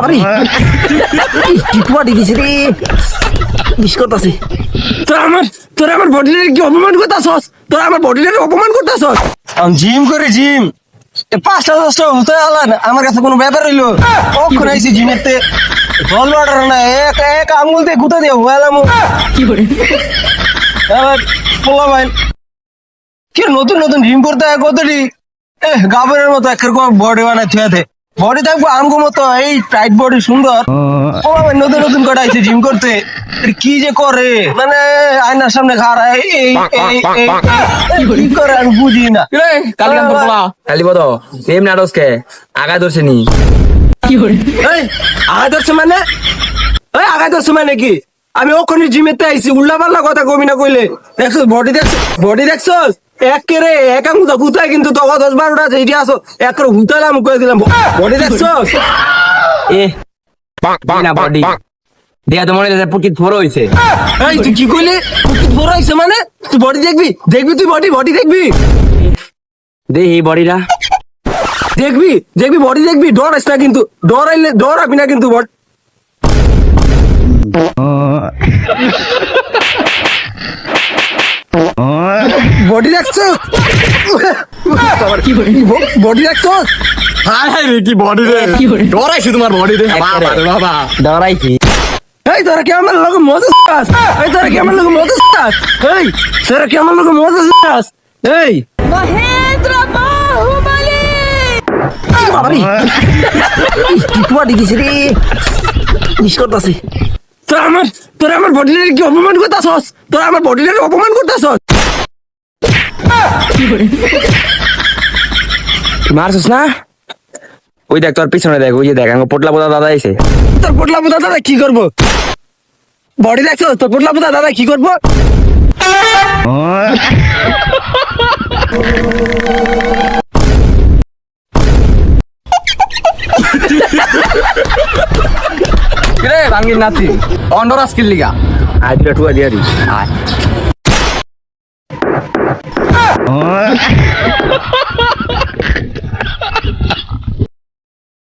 বাবারে টিপুয়া দিছে রে মিস করতেছে তোরা আমার বডিটারে কি অপমান করতেছস তোরা আমার বডিটারে অপমান করতেছস আমি জিম করে জিম 5টা হতে আলান আমার কাছে কোনো ব্যাপার হইলো কখন আইছি জিমেতে জল ওয়াটার না এক আঙুল দিয়ে গুতা দিয়ে হলাম কি করে পোলা ভাই কি নতুন নতুন জিম করতে হয় কতটি গাবরের মতো একের বডি বানাই থুয়াতে বডি থাকবো আমগো মতো এই টাইট বডি সুন্দর পোলা ভাই নতুন নতুন করে আইছে জিম করতে কি যে করে মানে আয়নার সামনে খাড়ায় কি করে আমি বুঝি না খালি বলো সেম নাটসকে আগা ধরছে নি কি করে আগা ধরছে মানে আগা ধরছে মানে কি আমি ওখানে জিমেতে আইছি উল্লা পাল্লা কথা কবি না কইলে দেখছো বডি দেখছো এক কেরে এক আঙুল গুতায় কিন্তু তো 10-12টা যেটি আসো এক করে গুতালাম কই দিলাম বডি দেখছো না বডি দেয়া তো মনে হচ্ছে পুকিত ফোর হইছে এই তুই কি কইলি পুকিত ফোর হইছে মানে তুই বডি দেখবি তুই বডি দেখবি দেহি বডিটা দেখবি বডি দেখবি ডরাইস না কিন্তু ডরাবি না কিন্তু বডি দেখছো বডি দেখছো হাই রে কি বডি রে ডরাইছি তোমার বডি রে বাবা ডরাইছি এই তোরা কি আমার লোক মজা চাস তোরা কি আমার লোক মজা চাস এই মহেন্দ্র বাহুবলী বাবারে টিপুয়া দিছে রে মিস করতেছে তোরা আমার বডিটারে কি অপমান করতেছস মারছস না ওই দেখ তোর পিছনে দেখ ওই যে দেখ আমার পোটলা পোতা দাদা আইছে তোর পোটলা পোতা দাদা কি করবো বডি দেখছো তোর পোটলা পোতা দাদা কি করবো রে ভাঙ্গির নাতি অন্ডরা স্কিল লিগা আজ টুয়া দিয়া দি আয়